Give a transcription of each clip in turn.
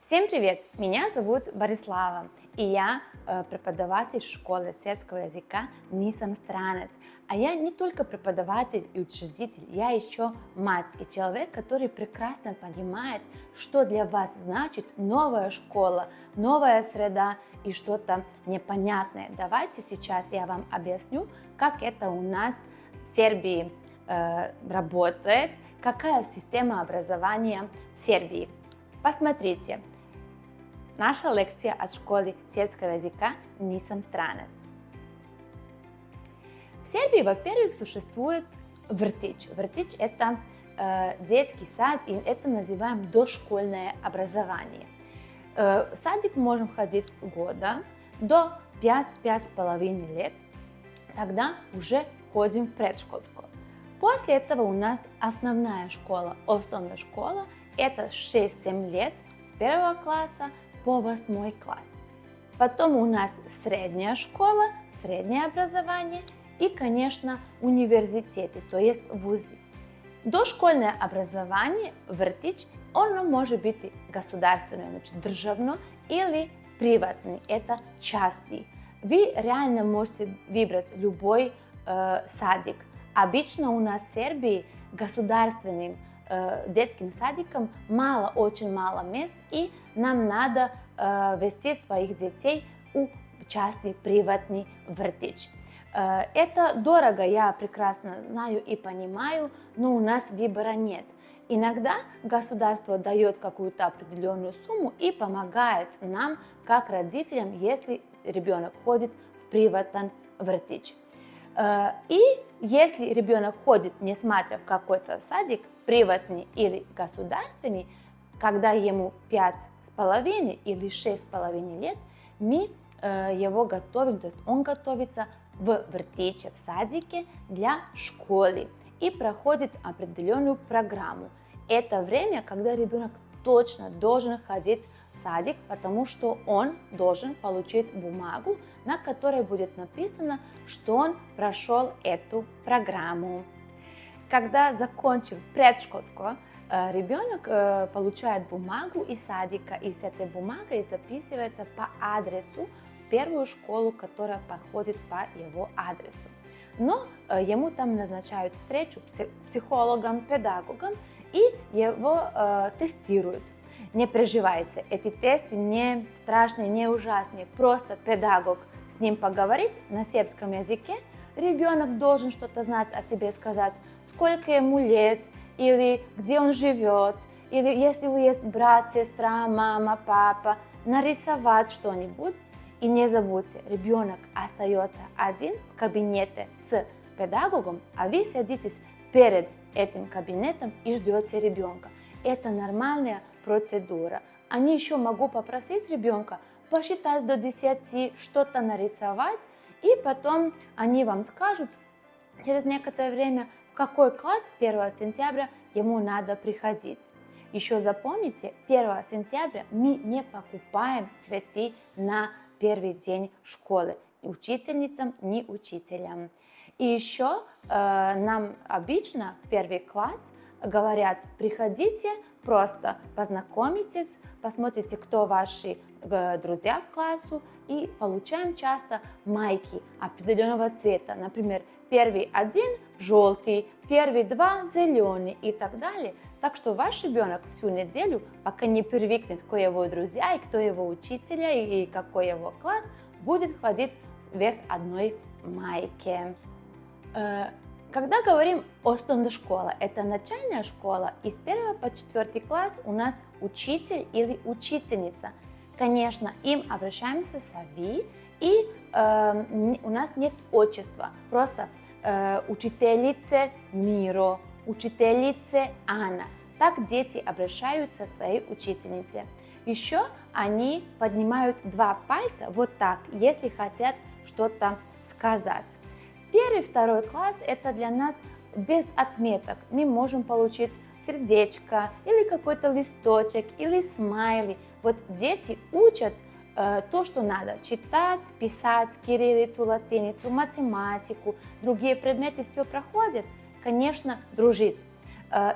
Всем привет! Меня зовут Борислава, и я преподаватель в школе сербского языка «Nisam Stranac». А я не только преподаватель и учредитель, я еще мать и человек, который прекрасно понимает, что для вас значит новая школа, новая среда и что-то непонятное. Давайте сейчас я вам объясню, как это у нас в Сербии работает, какая система образования в Сербии. Посмотрите. Наша лекция от школы сербского языка «Nisam Stranac». В Сербии, во-первых, существует vrtić. Vrtić – это детский сад, и это называем дошкольное образование. В садик можем ходить с года до 5-5,5 лет, тогда уже ходим в предшкольскую. После этого у нас основная школа, основная школа, это 6-7 лет с 1 класса по 8 класс. Потом у нас средняя школа, среднее образование и, конечно, университеты, то есть вузы. Дошкольное образование, vrtić, оно может быть государственное, значит, державно или приватный, это частный. Вы реально можете выбрать любой садик. Обычно у нас в Сербии государственным детским садикам очень мало мест, и нам надо вести своих детей у частный приватный vrtić. Это дорого, я прекрасно знаю и понимаю, но у нас выбора нет. Иногда государство дает какую-то определенную сумму и помогает нам, как родителям, если ребенок ходит в приватный vrtić. И если ребенок ходит, несмотря в какой-то садик, приватный или государственный, когда ему 5,5 или 6,5 лет, мы его готовим, то есть он готовится в vrtiće, в садике для школы и проходит определенную программу. Это время, когда ребенок точно должен ходить в садик, потому что он должен получить бумагу, на которой будет написано, что он прошел эту программу. Когда закончил предшкольскую, ребенок получает бумагу из садика, и с этой бумагой записывается по адресу в первую школу, которая подходит по его адресу. Но ему там назначают встречу с психологом, педагогом, и его тестируют. Не переживайте, эти тесты не страшные, не ужасные, просто педагог с ним поговорит на сербском языке, ребенок должен что-то знать о себе, сказать, сколько ему лет, или где он живет, или если у есть брат, сестра, мама, папа, нарисовать что-нибудь. И не забудьте, ребенок остается один в кабинете с педагогом, а вы садитесь перед этим кабинетом и ждете ребенка. Это нормальная процедура. Они еще могут попросить ребенка посчитать до 10, что-то нарисовать, и потом они вам скажут через некоторое время, в какой класс 1 сентября ему надо приходить. Еще запомните, 1 сентября мы не покупаем цветы на первый день школы ни учительницам, ни учителям. И еще нам обычно в 1 класс говорят, приходите, просто познакомитесь, посмотрите, кто ваши друзья в классу, и получаем часто майки определенного цвета. Например, первый 1 желтый, первый 2 зеленый и так далее. Так что ваш ребенок всю неделю, пока не привыкнет, кто его друзья, и кто его учителя, и какой его класс, будет ходить вверх одной майки. Когда говорим основная школа, это начальная школа, и с 1 по 4 класс у нас учитель или учительница. Конечно, им обращаемся с «вы», и у нас нет отчества, просто учительница Миро, учительница Анна. Так дети обращаются к своей учительнице. Еще они поднимают 2 пальца вот так, если хотят что-то сказать. 1-2 класс это для нас без отметок. Мы можем получить сердечко или какой-то листочек или смайли. Вот дети учат то, что надо читать, писать, кириллицу, латиницу, математику, другие предметы все проходят, конечно, дружить.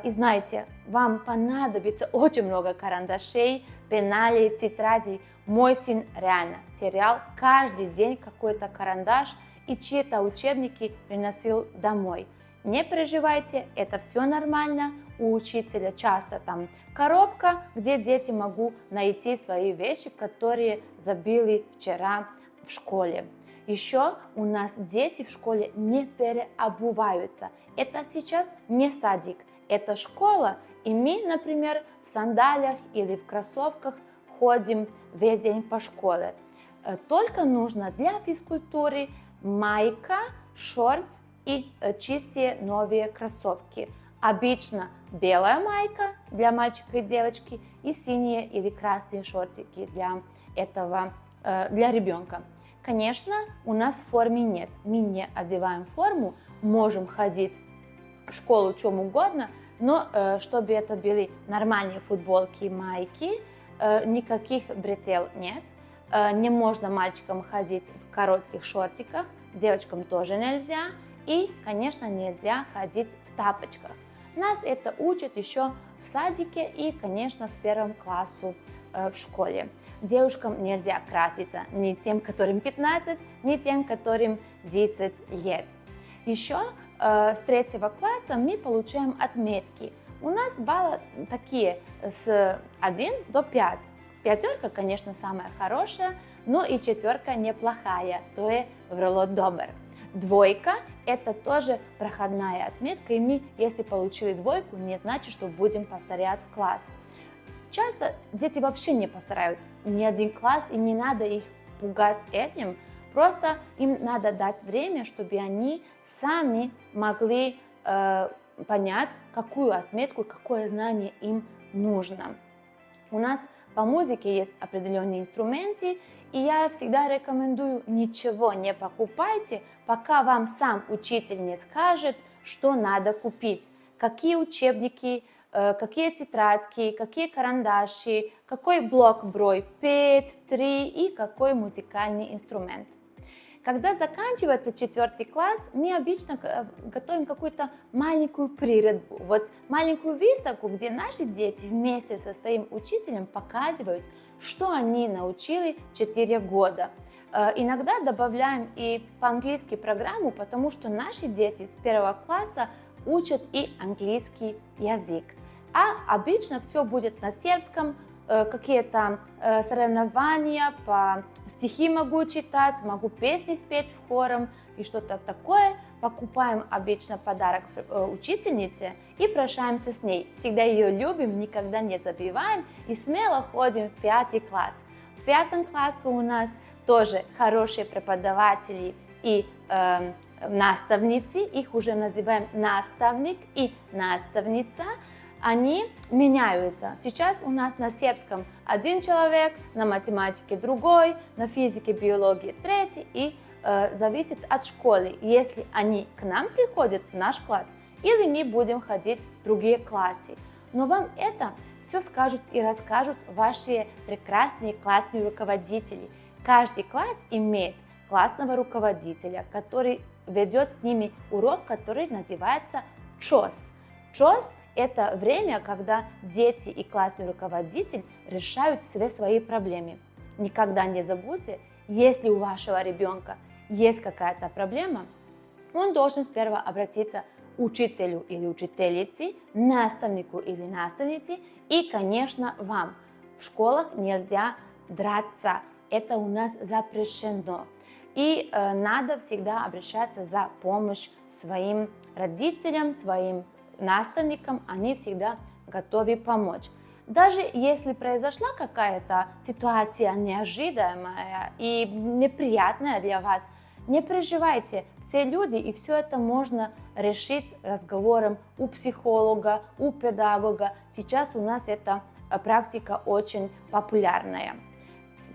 И знаете, вам понадобится очень много карандашей, пенали, тетради. Мой сын реально терял каждый день какой-то карандаш и чьи-то учебники приносил домой. Не переживайте, это все нормально. У учителя часто там коробка, где дети могут найти свои вещи, которые забыли вчера в школе. Еще у нас дети в школе не переобуваются. Это сейчас не садик, это школа. И мы, например, в сандалиях или в кроссовках ходим весь день по школе. Только нужно для физкультуры майка, шортс и чистые новые кроссовки. Обычно белая майка для мальчика и девочки и синие или красные шортики для ребенка. Конечно, у нас формы нет, мы не одеваем форму, можем ходить в школу чем угодно, но чтобы это были нормальные футболки и майки, никаких бретель нет. Не можно мальчикам ходить в коротких шортиках, девочкам тоже нельзя. И, конечно, нельзя ходить в тапочках. Нас это учат еще в садике и, конечно, в первом классе в школе. Девушкам нельзя краситься ни тем, которым 15, ни тем, которым 10 лет. Еще с 3 класса мы получаем отметки. У нас баллы такие с 1 до 5. Пятерка, конечно, самая хорошая, но и четверка неплохая, то есть врало добр. Двойка – это тоже проходная отметка, и мы, если получили двойку, не значит, что будем повторять класс. Часто дети вообще не повторяют ни один класс, и не надо их пугать этим, просто им надо дать время, чтобы они сами могли понять, какую отметку, какое знание им нужно. У нас по музыке есть определенные инструменты, и я всегда рекомендую: ничего не покупайте, пока вам сам учитель не скажет, что надо купить, какие учебники, какие тетрадки, какие карандаши, какой блок брой 5, 3 и какой музыкальный инструмент. Когда заканчивается 4 класс, мы обычно готовим какую-то маленькую приредбу, маленькую выставку, где наши дети вместе со своим учителем показывают, что они научили 4 года. Иногда добавляем и по-английски программу, потому что наши дети с 1 класса учат и английский язык. А обычно все будет на сербском, какие-то соревнования, по стихи могу читать, могу песни спеть в хором и что-то такое. Покупаем обычно подарок учительнице и прощаемся с ней. Всегда ее любим, никогда не забиваем и смело ходим в 5 класс. В 5 классе у нас тоже хорошие преподаватели и наставницы, их уже называем наставник и наставница. Они меняются. Сейчас у нас на сербском один человек, на математике другой, на физике, биологии третий, и зависит от школы, если они к нам приходят в наш класс, или мы будем ходить в другие классы. Но вам это все скажут и расскажут ваши прекрасные классные руководители. Каждый класс имеет классного руководителя, который ведет с ними урок, который называется ЧОС. ЧОС – это время, когда дети и классный руководитель решают все свои проблемы. Никогда не забудьте, если у вашего ребенка есть какая-то проблема, он должен сперва обратиться к учителю или учительнице, наставнику или наставнице и, конечно, вам. В школах нельзя драться, это у нас запрещено. И надо всегда обращаться за помощью своим родителям, своим наставникам, они всегда готовы помочь. Даже если произошла какая-то ситуация неожиданная и неприятная для вас, не переживайте, все люди, и все это можно решить разговором у психолога, у педагога. Сейчас у нас эта практика очень популярная.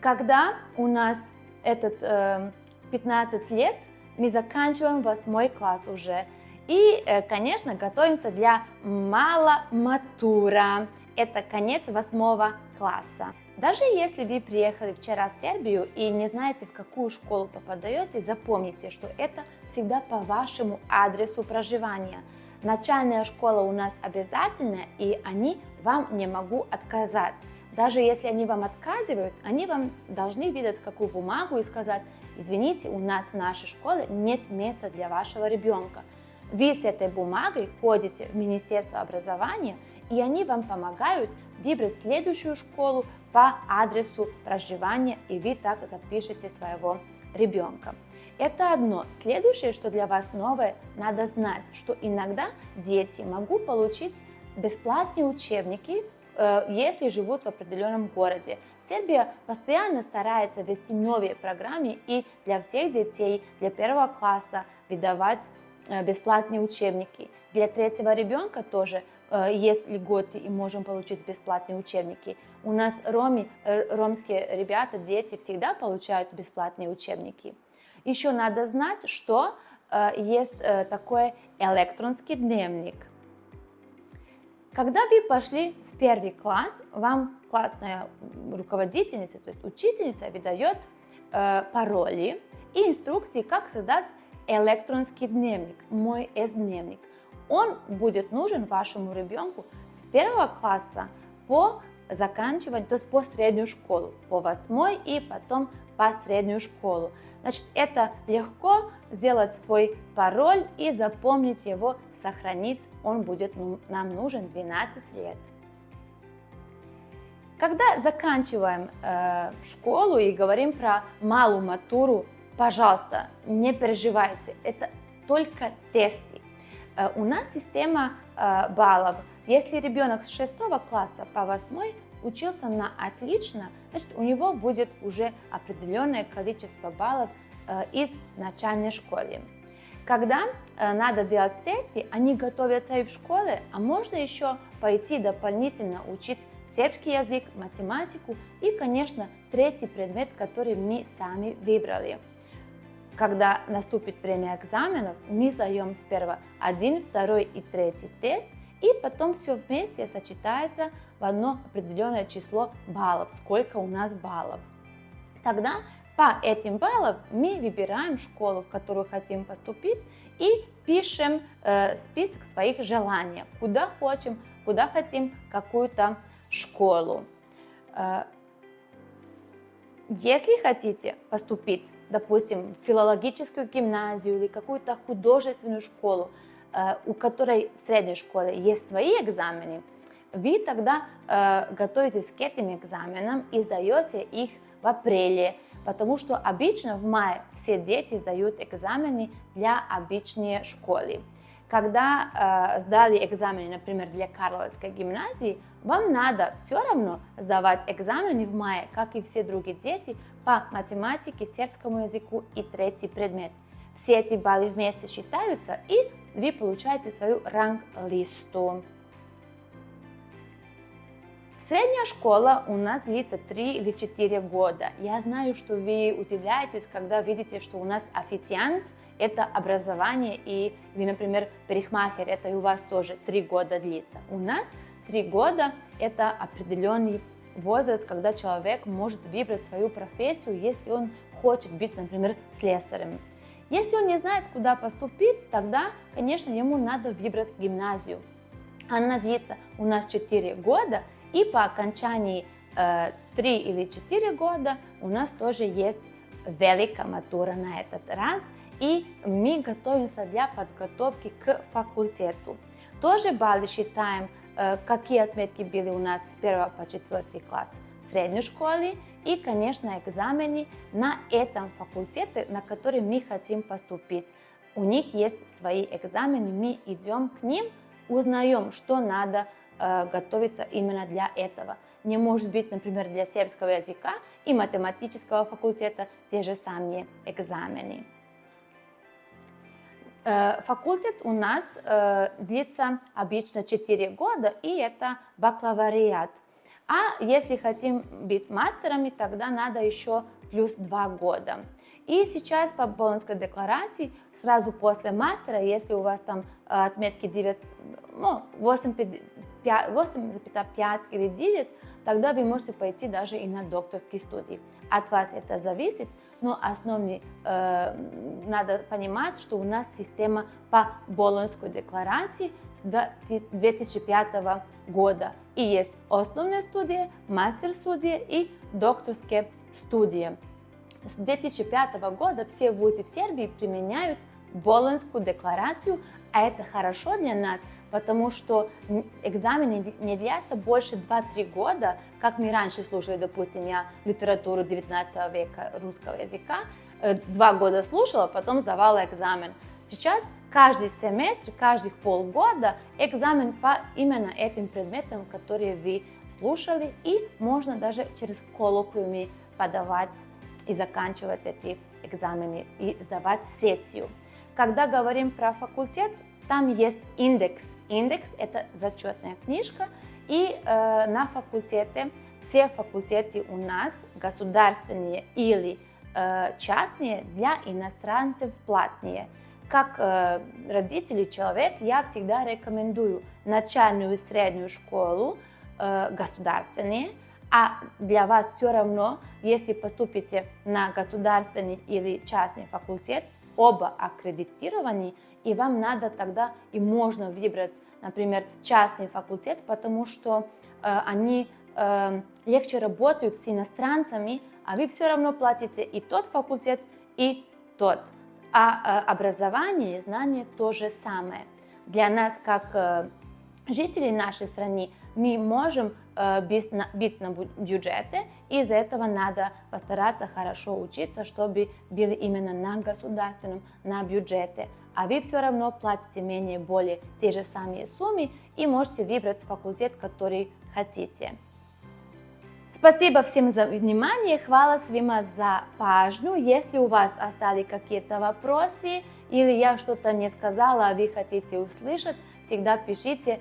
Когда у нас 15 лет, мы заканчиваем 8 класс уже. И, конечно, готовимся для маломатура. Это конец 8 класса. Даже если вы приехали вчера в Сербию и не знаете, в какую школу попадаете, запомните, что это всегда по вашему адресу проживания. Начальная школа у нас обязательная, и они вам не могут отказать. Даже если они вам отказывают, они вам должны видеть какую бумагу и сказать: извините, у нас в нашей школе нет места для вашего ребенка. Вы с этой бумагой ходите в Министерство образования, и они вам помогают выбрать следующую школу по адресу проживания, и вы так запишете своего ребенка. Это одно. Следующее, что для вас новое, надо знать, что иногда дети могут получить бесплатные учебники, если живут в определенном городе. Сербия постоянно старается ввести новые программы и для всех детей, для первого класса выдавать бесплатные учебники. Для третьего ребенка тоже есть льготы и можем получить бесплатные учебники. У нас ромские ребята, дети всегда получают бесплатные учебники. Еще надо знать, что есть такой электронный дневник. Когда вы пошли в первый класс, вам классная руководительница, то есть учительница, выдает пароли и инструкции, как создать электронный дневник, мой С-дневник. Он будет нужен вашему ребенку с первого класса по заканчиванию, то есть по среднюю школу, по 8 и потом по среднюю школу. Значит, это легко сделать свой пароль и запомнить его, сохранить. Он будет нам нужен 12 лет. Когда заканчиваем школу и говорим про малую матуру, пожалуйста, не переживайте, это только тесты. У нас система баллов. Если ребенок с 6 класса по 8 учился на отлично, значит, у него будет уже определенное количество баллов из начальной школы. Когда надо делать тесты, они готовятся и в школе, а можно еще пойти дополнительно учить сербский язык, математику и, конечно, третий предмет, который мы сами выбрали. Когда наступит время экзаменов, мы сдаем сперва 1, 2 и 3 тест, и потом все вместе сочетается в одно определенное число баллов, сколько у нас баллов. Тогда по этим баллам мы выбираем школу, в которую хотим поступить, и пишем список своих желаний, куда хотим какую-то школу. Если хотите поступить, допустим, в филологическую гимназию или какую-то художественную школу, у которой в средней школе есть свои экзамены, вы тогда готовитесь к этим экзаменам и сдаете их в апреле, потому что обычно в мае все дети сдают экзамены для обычной школы. Когда сдали экзамены, например, для Карловецкой гимназии, вам надо все равно сдавать экзамены в мае, как и все другие дети, по математике, сербскому языку и третий предмет. Все эти баллы вместе считаются, и вы получаете свою ранг-листу. Средняя школа у нас длится 3 или 4 года. Я знаю, что вы удивляетесь, когда видите, что у нас официант – это образование, и вы, например, парикмахер, это и у вас тоже 3 года длится. У нас 3 года – это определенный возраст, когда человек может выбрать свою профессию, если он хочет быть, например, слесарем. Если он не знает, куда поступить, тогда, конечно, ему надо выбрать гимназию. Она длится у нас 4 года, и по окончании 3 или 4 года у нас тоже есть великая матура на этот раз, и мы готовимся для подготовки к факультету. Тоже баллы считаем, какие отметки были у нас с 1 по 4 класс в средней школе, и, конечно, экзамены на этом факультете, на который мы хотим поступить. У них есть свои экзамены, мы идем к ним, узнаем, что надо готовиться именно для этого. Не может быть, например, для сербского языка и математического факультета те же самые экзамены. Факультет у нас длится обычно 4 года, и это бакалавриат. А если хотим быть мастерами, тогда надо еще плюс 2 года. И сейчас по Болонской декларации, сразу после мастера, если у вас там отметки 8,50, 8,5 или 9, тогда вы можете пойти даже и на докторские студии. От вас это зависит, но основный, надо понимать, что у нас система по Болонской декларации с 2005 года. И есть основная студия, мастер-студия и докторские студии. С 2005 года все вузы в Сербии применяют Болонскую декларацию, а это хорошо для нас, потому что экзамены не длятся больше 2-3 года, как мы раньше слушали, допустим, я литературу 19 века русского языка, 2 года слушала, потом сдавала экзамен. Сейчас каждый семестр, каждые полгода экзамен по именно этим предметам, которые вы слушали, и можно даже через коллоквиумы подавать и заканчивать эти экзамены и сдавать сессию. Когда говорим про факультет, там есть индекс. Индекс – это зачетная книжка, и на факультете, все факультеты у нас, государственные или частные, для иностранцев платные. Как родители, человек, я всегда рекомендую начальную и среднюю школу государственные, а для вас все равно, если поступите на государственный или частный факультет, оба аккредитированы, и вам надо тогда и можно выбрать, например, частный факультет, потому что они легче работают с иностранцами, а вы все равно платите и тот факультет, и тот. А образование и знания то же самое. Для нас, как жителей нашей страны, мы можем быть на бюджете, и из-за этого надо постараться хорошо учиться, чтобы были именно на государственном, на бюджете. А вы все равно платите более те же самые суммы и можете выбрать факультет, который хотите. Спасибо всем за внимание, хвала свима за pažnju. Если у вас остались какие-то вопросы или я что-то не сказала, а вы хотите услышать, всегда пишите,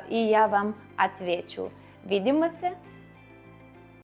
и я вам отвечу. Видимся!